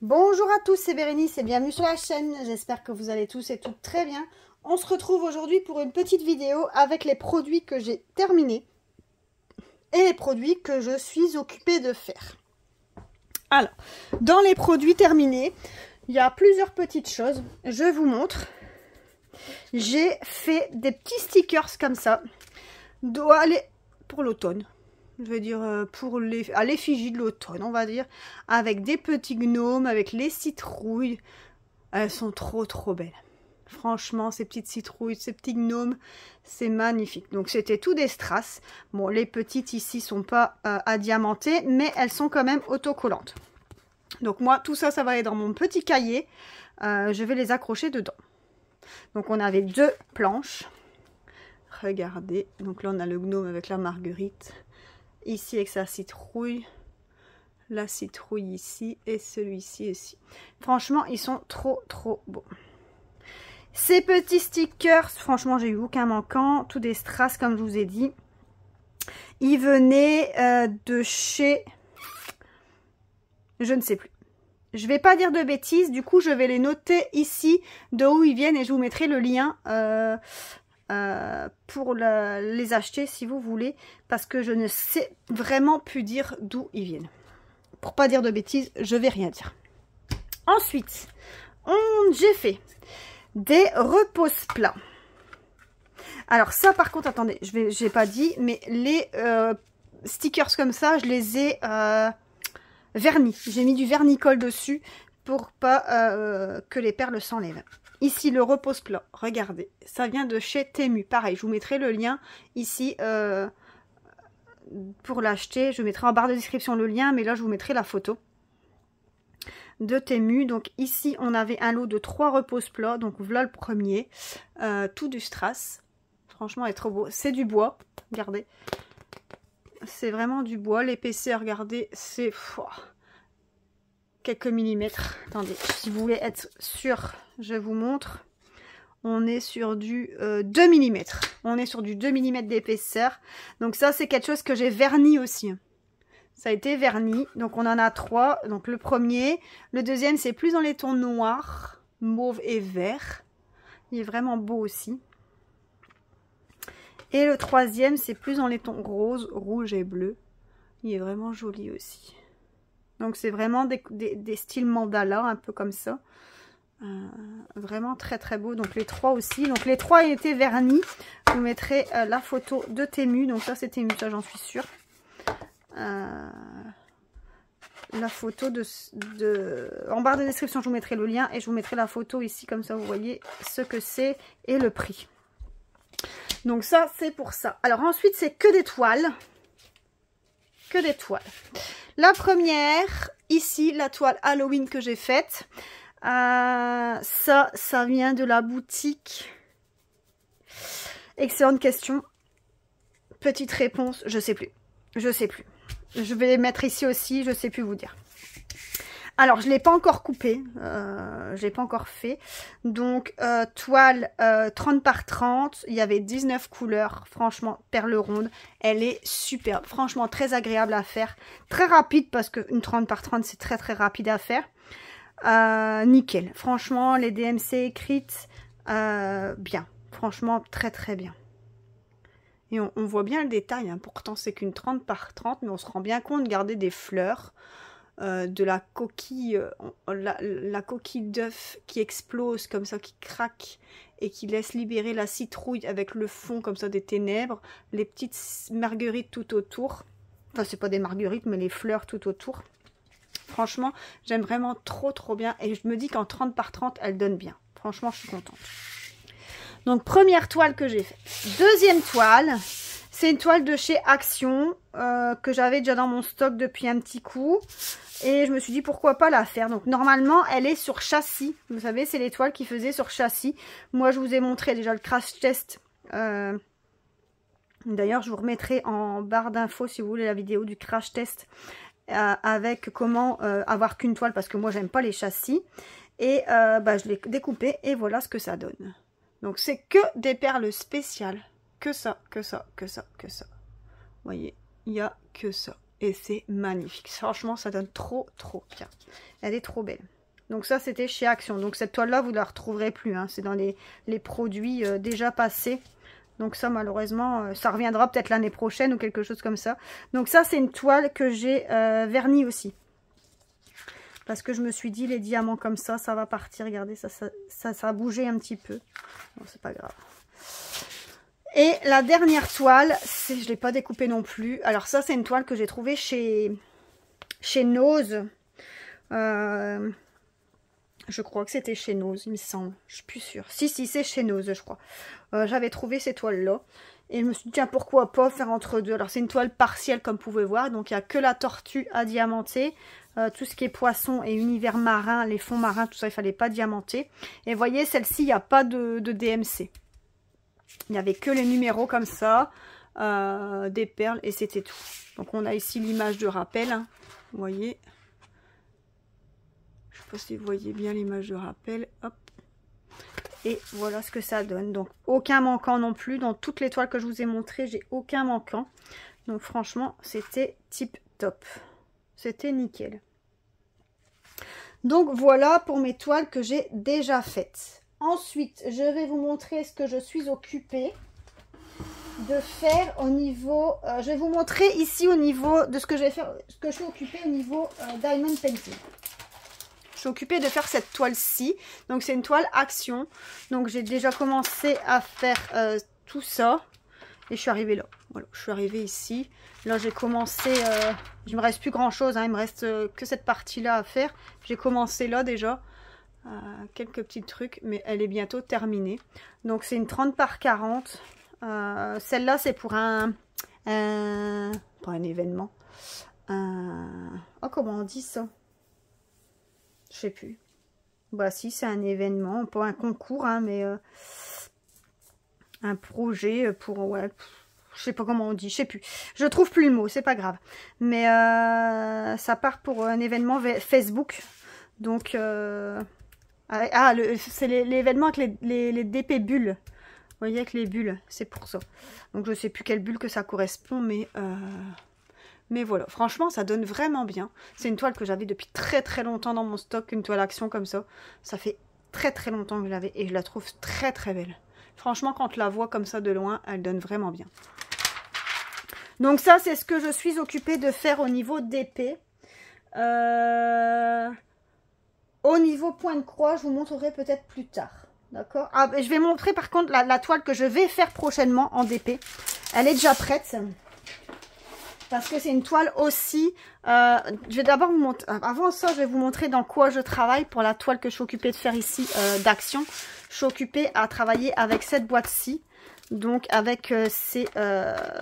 Bonjour à tous, c'est Bérénice et bienvenue sur la chaîne. J'espère que vous allez tous et toutes très bien. On se retrouve aujourd'hui pour une petite vidéo avec les produits que j'ai terminés et les produits que je suis occupée de faire. Alors, dans les produits terminés, il y a plusieurs petites choses. Je vous montre. J'ai fait des petits stickers comme ça. Doit aller pour l'automne. Je veux dire à l'effigie de l'automne, on va dire, avec des petits gnomes, avec les citrouilles. Elles sont trop belles. Franchement, ces petites citrouilles, ces petits gnomes, c'est magnifique. Donc c'était tout des strass. Bon, les petites ici sont pas adiamantées, mais elles sont quand même autocollantes. Donc moi, tout ça, ça va aller dans mon petit cahier. Je vais les accrocher dedans. Donc on avait deux planches. Regardez. Donc là, on a le gnome avec la marguerite. Ici avec sa citrouille, la citrouille ici et celui-ci ici. Franchement, ils sont trop beaux. Ces petits stickers, franchement, j'ai eu aucun manquant. Tous des strass, comme je vous ai dit. Ils venaient de chez... Je ne sais plus. Je vais pas dire de bêtises. Du coup, je vais les noter ici de où ils viennent et je vous mettrai le lien... pour les acheter si vous voulez, parce que je ne sais vraiment plus dire d'où ils viennent. Pour pas dire de bêtises, je vais rien dire. Ensuite, j'ai fait des repose-plats. Alors ça par contre, attendez, j'ai pas dit, mais les stickers comme ça, je les ai vernis. J'ai mis du vernicole dessus pour pas que les perles s'enlèvent. Ici, le repose-plat, regardez, ça vient de chez Temu. Pareil, je vous mettrai le lien ici pour l'acheter. Je mettrai en barre de description le lien, mais là, je vous mettrai la photo de Temu. Donc ici, on avait un lot de 3 repose-plats. Donc voilà le premier, tout du strass. Franchement, il est trop beau. C'est du bois, regardez. C'est vraiment du bois. L'épaisseur, regardez, c'est quelques millimètres. Attendez, si vous voulez être sûr, je vous montre. On est sur du 2 mm. On est sur du 2 mm d'épaisseur. Donc ça, c'est quelque chose que j'ai verni aussi. Ça a été verni. Donc on en a 3. Donc le premier. Le deuxième, c'est plus dans les tons noirs, mauve et vert. Il est vraiment beau aussi. Et le troisième, c'est plus dans les tons rose, rouge et bleu. Il est vraiment joli aussi. Donc c'est vraiment des styles mandala, un peu comme ça. Vraiment très beau. Donc les 3 aussi. Donc les 3 étaient vernis. Je vous mettrai la photo de Temu. Donc ça c'est Temu, ça j'en suis sûre. La photo en barre de description, je vous mettrai le lien. Et je vous mettrai la photo ici, comme ça vous voyez ce que c'est et le prix. Donc ça c'est pour ça. Alors ensuite c'est que des toiles. Que des toiles. La première, ici, la toile Halloween que j'ai faite. Ça vient de la boutique. Excellente question. Petite réponse, je sais plus. Je sais plus. Je vais les mettre ici aussi, je sais plus vous dire. Alors, je ne l'ai pas encore coupé. Je l'ai pas encore fait. Donc, toile 30 par 30. Il y avait 19 couleurs. Franchement, perle ronde. Elle est superbe. Franchement, très agréable à faire. Très rapide parce qu'une 30 par 30, c'est très rapide à faire. Nickel. Franchement, les DMC écrites, bien. Franchement, très bien. Et on voit bien le détail. Hein. Pourtant, c'est qu'une 30 par 30. Mais on se rend bien compte de garder des fleurs. De la coquille, la coquille d'œuf qui explose comme ça, qui craque et qui laisse libérer la citrouille avec le fond comme ça des ténèbres, les petites marguerites tout autour, enfin c'est pas des marguerites mais les fleurs tout autour. Franchement j'aime vraiment trop bien et je me dis qu'en 30 par 30 elle donne bien. Franchement je suis contente. Donc première toile que j'ai faite. Deuxième toile, c'est une toile de chez Action que j'avais déjà dans mon stock depuis un petit coup. Et je me suis dit pourquoi pas la faire. Donc normalement elle est sur châssis. Vous savez c'est les toiles qui faisaient sur châssis. Moi je vous ai montré déjà le crash test. D'ailleurs je vous remettrai en barre d'infos si vous voulez la vidéo du crash test. Avec comment avoir qu'une toile. Parce que moi j'aime pas les châssis. Et je l'ai découpé et voilà ce que ça donne. Donc c'est que des perles spéciales. Que ça. Vous voyez, il n'y a que ça. et c'est magnifique. Franchement, ça donne trop bien. Elle est trop belle. Donc ça, c'était chez Action. Donc cette toile-là, vous ne la retrouverez plus. Hein. C'est dans les produits déjà passés. Donc ça, malheureusement, ça reviendra peut-être l'année prochaine ou quelque chose comme ça. Donc ça, c'est une toile que j'ai vernie aussi. Parce que je me suis dit, les diamants comme ça, ça va partir. Regardez, ça a bougé un petit peu. Bon, c'est pas grave. Et la dernière toile, je ne l'ai pas découpée non plus. Alors ça, c'est une toile que j'ai trouvée chez Nose. Je crois que c'était chez Nose, il me semble. Je suis plus sûre. Si, c'est chez Nose, je crois. J'avais trouvé ces toiles-là. Et je me suis dit, tiens, pourquoi pas faire entre deux. Alors, c'est une toile partielle, comme vous pouvez voir. Donc, il n'y a que la tortue à diamanter. Tout ce qui est poisson et univers marin, les fonds marins, tout ça, il ne fallait pas diamanter. Et vous voyez, celle-ci, il n'y a pas de DMC. Il n'y avait que les numéros comme ça, des perles, et c'était tout. Donc, on a ici l'image de rappel. Hein, vous voyez. Je ne sais pas si vous voyez bien l'image de rappel. Hop. Et voilà ce que ça donne. Donc, aucun manquant non plus. Dans toutes les toiles que je vous ai montrées, j'ai aucun manquant. Donc, franchement, c'était tip top. C'était nickel. Donc, voilà pour mes toiles que j'ai déjà faites. Ensuite, je vais vous montrer ce que je suis occupée de faire au niveau... je vais vous montrer ici au niveau de ce que je vais faire, ce que je suis occupée au niveau Diamond Painting. Je suis occupée de faire cette toile-ci. Donc, c'est une toile Action. Donc, j'ai déjà commencé à faire tout ça. Et je suis arrivée là. Voilà, je suis arrivée ici. Là, j'ai commencé... il me reste plus grand-chose. Hein, il me reste que cette partie-là à faire. J'ai commencé là déjà. Quelques petits trucs. Mais elle est bientôt terminée. Donc, c'est une 30 par 40. Celle-là, c'est pour pas un événement. Oh, comment on dit ça? Je sais plus. Bah si, c'est un événement, pas un concours, hein, mais un projet pour... Ouais, je sais pas comment on dit, je sais plus. Je trouve plus le mot, c'est pas grave. Mais ça part pour un événement Facebook. Donc, c'est l'événement avec les DP bulles. Vous voyez, avec les bulles, c'est pour ça. Donc, je sais plus quelle bulle que ça correspond, mais voilà, franchement, ça donne vraiment bien. C'est une toile que j'avais depuis très longtemps dans mon stock, une toile Action comme ça. Ça fait très longtemps que je l'avais et je la trouve très belle. Franchement, quand je la vois comme ça de loin, elle donne vraiment bien. Donc ça, c'est ce que je suis occupée de faire au niveau d'épée. Au niveau point de croix, je vous montrerai peut-être plus tard. D'accord. Ah, je vais montrer par contre la toile que je vais faire prochainement en DP. Elle est déjà prête. Parce que c'est une toile aussi, je vais d'abord vous montrer, avant ça, je vais vous montrer dans quoi je travaille pour la toile que je suis occupée de faire ici d'Action. Je suis occupée à travailler avec cette boîte-ci, donc avec ces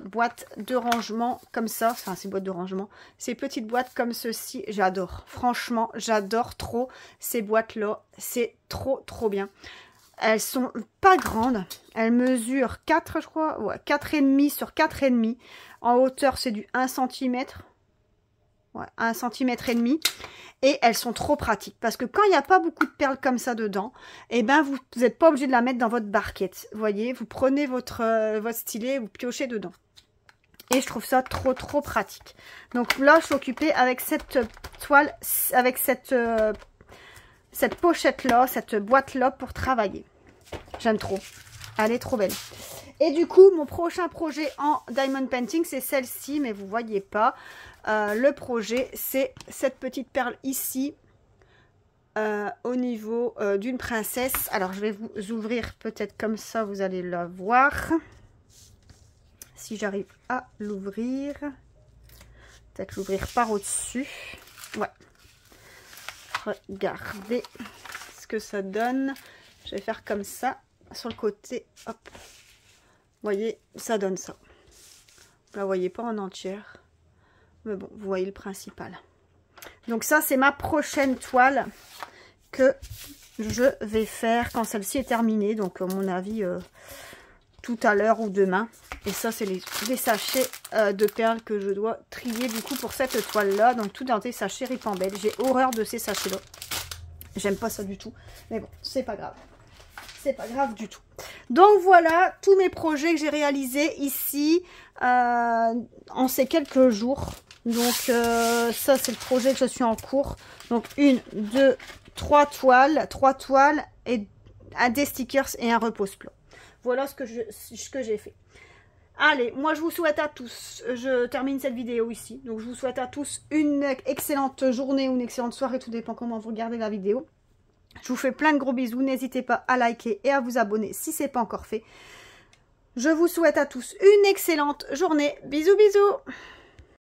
boîtes de rangement comme ça, enfin ces boîtes de rangement, ces petites boîtes comme ceci, j'adore. Franchement, j'adore trop ces boîtes-là, c'est trop bien. Elles sont pas grandes. Elles mesurent 4, je crois. Ouais, 4,5 sur 4,5. En hauteur, c'est du 1 cm. Ouais, 1 cm et demi. Et elles sont trop pratiques. Parce que quand il n'y a pas beaucoup de perles comme ça dedans, eh ben, vous n'êtes pas obligé de la mettre dans votre barquette. Vous voyez, vous prenez votre stylet, vous piochez dedans. Et je trouve ça trop pratique. Donc là, je suis occupée avec cette toile, avec cette pochette-là, cette boîte-là pour travailler. J'aime trop. Elle est trop belle. Et du coup, mon prochain projet en Diamond Painting, c'est celle-ci, mais vous ne voyez pas. Le projet, c'est cette petite perle ici, au niveau d'une princesse. Alors, je vais vous ouvrir peut-être comme ça, vous allez la voir. Si j'arrive à l'ouvrir. Peut-être l'ouvrir par au-dessus. Ouais. Regardez ce que ça donne. Je vais faire comme ça, sur le côté. Hop. Vous voyez, ça donne ça. Vous la voyez pas en entière. Mais bon, vous voyez le principal. Donc ça, c'est ma prochaine toile que je vais faire quand celle-ci est terminée. Donc, à mon avis, tout à l'heure ou demain. Et ça, c'est les sachets de perles que je dois trier du coup pour cette toile-là. Donc, tout dans des sachets ripambelles. J'ai horreur de ces sachets-là. J'aime pas ça du tout. Mais bon, c'est pas grave. C'est pas grave du tout. Donc voilà tous mes projets que j'ai réalisés ici en ces quelques jours. Donc ça c'est le projet que je suis en cours. Donc 1, 2, 3 toiles et des stickers et un repose-plan. Voilà ce que j'ai fait. Allez, moi je vous souhaite à tous, je termine cette vidéo ici. Donc je vous souhaite à tous une excellente journée ou une excellente soirée, tout dépend comment vous regardez la vidéo. Je vous fais plein de gros bisous, n'hésitez pas à liker et à vous abonner si ce n'est pas encore fait. Je vous souhaite à tous une excellente journée. Bisous bisous.